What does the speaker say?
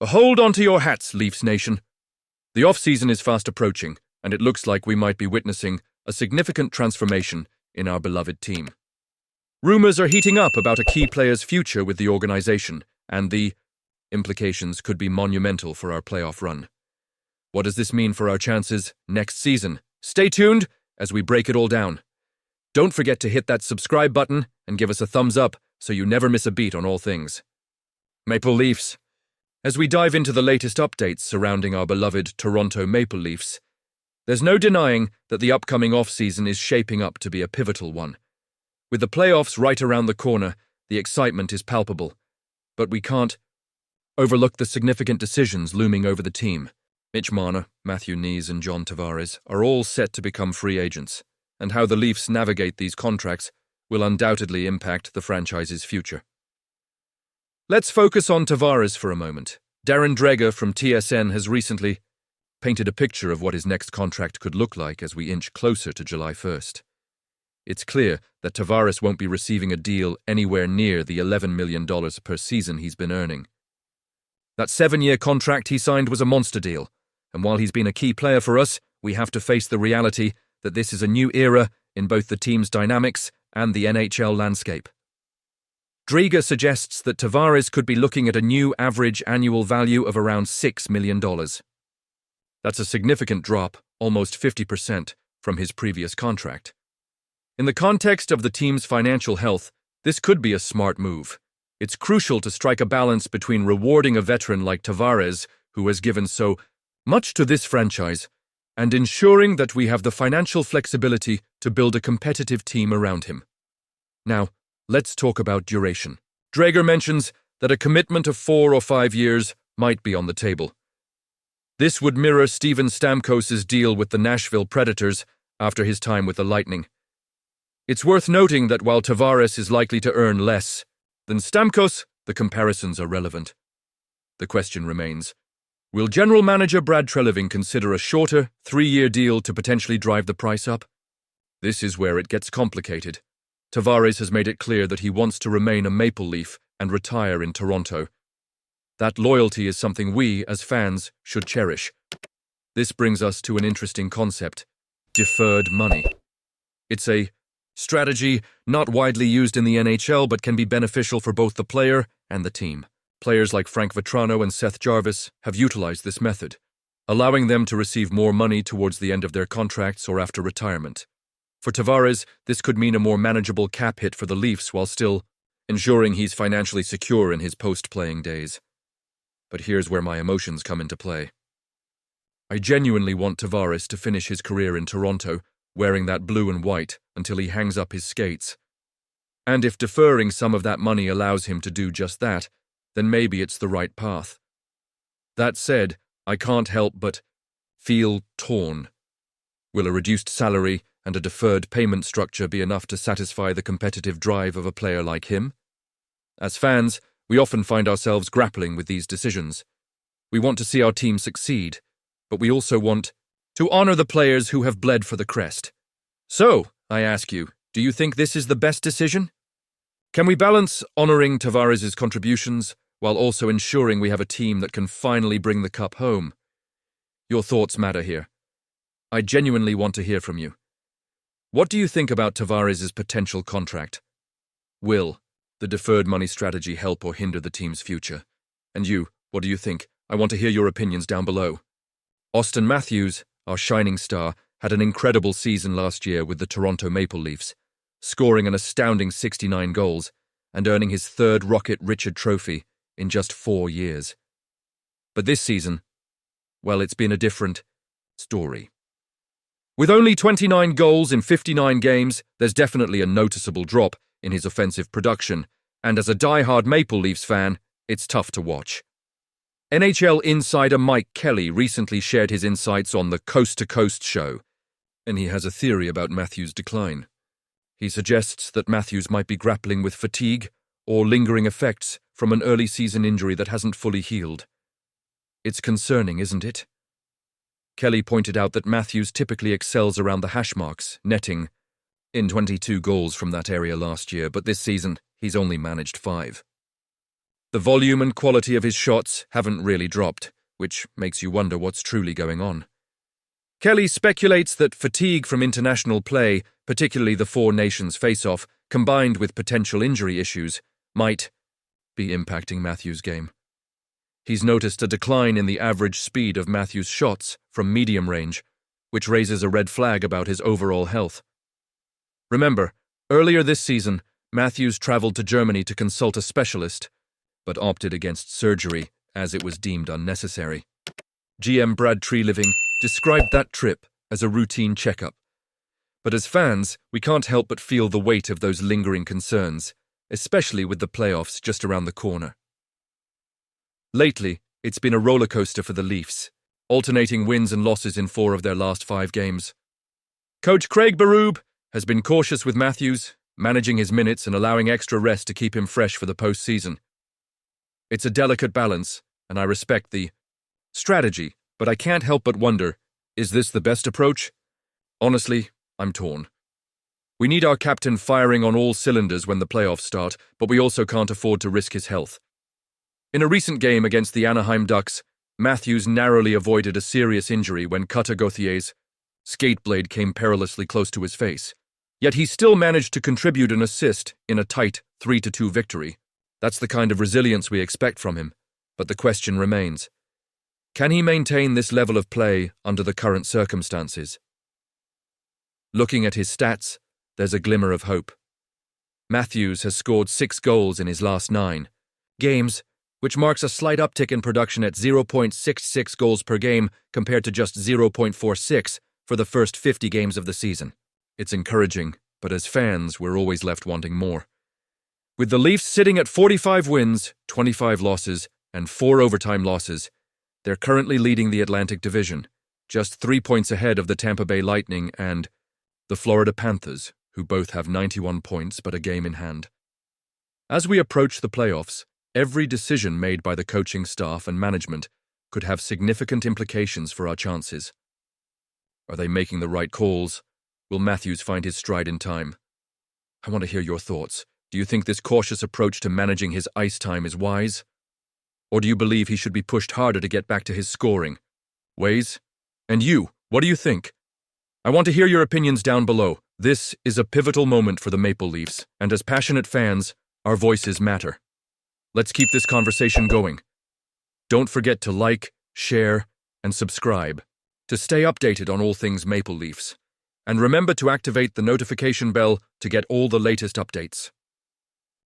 Hold on to your hats, Leafs Nation. The off-season is fast approaching, and it looks like we might be witnessing a significant transformation in our beloved team. Rumours are heating up about a key player's future with the organization, and the implications could be monumental for our playoff run. What does this mean for our chances next season? Stay tuned as we break it all down. Don't forget to hit that subscribe button and give us a thumbs up so you never miss a beat on all things Maple Leafs. As we dive into the latest updates surrounding our beloved Toronto Maple Leafs, there's no denying that the upcoming off-season is shaping up to be a pivotal one. With the playoffs right around the corner, the excitement is palpable, but we can't overlook the significant decisions looming over the team. Mitch Marner, Matthew Knies, and John Tavares are all set to become free agents, and how the Leafs navigate these contracts will undoubtedly impact the franchise's future. Let's focus on Tavares for a moment. Darren Dreger from TSN has recently painted a picture of what his next contract could look like as we inch closer to July 1st. It's clear that Tavares won't be receiving a deal anywhere near the $11 million per season he's been earning. That 7-year contract he signed was a monster deal, and while he's been a key player for us, we have to face the reality that this is a new era in both the team's dynamics and the NHL landscape. Dreger suggests that Tavares could be looking at a new average annual value of around $6 million. That's a significant drop, almost 50%, from his previous contract. In the context of the team's financial health, this could be a smart move. It's crucial to strike a balance between rewarding a veteran like Tavares, who has given so much to this franchise, and ensuring that we have the financial flexibility to build a competitive team around him. Now, let's talk about duration. Dreger mentions that a commitment of 4 or 5 years might be on the table. This would mirror Steven Stamkos's deal with the Nashville Predators after his time with the Lightning. It's worth noting that while Tavares is likely to earn less than Stamkos, the comparisons are relevant. The question remains, will General Manager Brad Treliving consider a shorter, 3-year deal to potentially drive the price up? This is where it gets complicated. Tavares has made it clear that he wants to remain a Maple Leaf and retire in Toronto. That loyalty is something we, as fans, should cherish. This brings us to an interesting concept: deferred money. It's a strategy not widely used in the NHL but can be beneficial for both the player and the team. Players like Frank Vatrano and Seth Jarvis have utilized this method, allowing them to receive more money towards the end of their contracts or after retirement. For Tavares, this could mean a more manageable cap hit for the Leafs while still ensuring he's financially secure in his post-playing days. But here's where my emotions come into play. I genuinely want Tavares to finish his career in Toronto, wearing that blue and white until he hangs up his skates. And if deferring some of that money allows him to do just that, then maybe it's the right path. That said, I can't help but feel torn. Will a reduced salary and a deferred payment structure be enough to satisfy the competitive drive of a player like him? As fans, we often find ourselves grappling with these decisions. We want to see our team succeed, but we also want to honor the players who have bled for the crest. So, I ask you, do you think this is the best decision? Can we balance honoring Tavares' contributions while also ensuring we have a team that can finally bring the cup home? Your thoughts matter here. I genuinely want to hear from you. What do you think about Tavares' potential contract? Will the deferred money strategy help or hinder the team's future? And you, what do you think? I want to hear your opinions down below. Auston Matthews, our shining star, had an incredible season last year with the Toronto Maple Leafs, scoring an astounding 69 goals and earning his 3rd Rocket Richard Trophy in just 4 years. But this season, well, it's been a different story. With only 29 goals in 59 games, there's definitely a noticeable drop in his offensive production, and as a die-hard Maple Leafs fan, it's tough to watch. NHL insider Mike Kelly recently shared his insights on the Coast to Coast show, and he has a theory about Matthews' decline. He suggests that Matthews might be grappling with fatigue or lingering effects from an early season injury that hasn't fully healed. It's concerning, isn't it? Kelly pointed out that Matthews typically excels around the hash marks, netting in 22 goals from that area last year, but this season he's only managed 5. The volume and quality of his shots haven't really dropped, which makes you wonder what's truly going on. Kelly speculates that fatigue from international play, particularly the Four Nations face-off, combined with potential injury issues, might be impacting Matthews' game. He's noticed a decline in the average speed of Matthews' shots from medium range, which raises a red flag about his overall health. Remember, earlier this season, Matthews traveled to Germany to consult a specialist, but opted against surgery as it was deemed unnecessary. GM Brad Treliving described that trip as a routine checkup. But as fans, we can't help but feel the weight of those lingering concerns, especially with the playoffs just around the corner. Lately, it's been a roller coaster for the Leafs, alternating wins and losses in 4 of their last 5 games. Coach Craig Berube has been cautious with Matthews, managing his minutes and allowing extra rest to keep him fresh for the postseason. It's a delicate balance, and I respect the strategy, but I can't help but wonder, is this the best approach? Honestly, I'm torn. We need our captain firing on all cylinders when the playoffs start, but we also can't afford to risk his health. In a recent game against the Anaheim Ducks, Matthews narrowly avoided a serious injury when Cutter Gauthier's skate blade came perilously close to his face. Yet he still managed to contribute an assist in a tight 3-2 victory. That's the kind of resilience we expect from him, but the question remains. Can he maintain this level of play under the current circumstances? Looking at his stats, there's a glimmer of hope. Matthews has scored 6 goals in his last 9 games, which marks a slight uptick in production at 0.66 goals per game compared to just 0.46 for the first 50 games of the season. It's encouraging, but as fans, we're always left wanting more. With the Leafs sitting at 45 wins, 25 losses, and 4 overtime losses, they're currently leading the Atlantic Division, just 3 points ahead of the Tampa Bay Lightning and the Florida Panthers, who both have 91 points but a game in hand. As we approach the playoffs, every decision made by the coaching staff and management could have significant implications for our chances. Are they making the right calls? Will Matthews find his stride in time? I want to hear your thoughts. Do you think this cautious approach to managing his ice time is wise? Or do you believe he should be pushed harder to get back to his scoring ways? And you, what do you think? I want to hear your opinions down below. This is a pivotal moment for the Maple Leafs, and as passionate fans, our voices matter. Let's keep this conversation going. Don't forget to like, share, and subscribe to stay updated on all things Maple Leafs. And remember to activate the notification bell to get all the latest updates.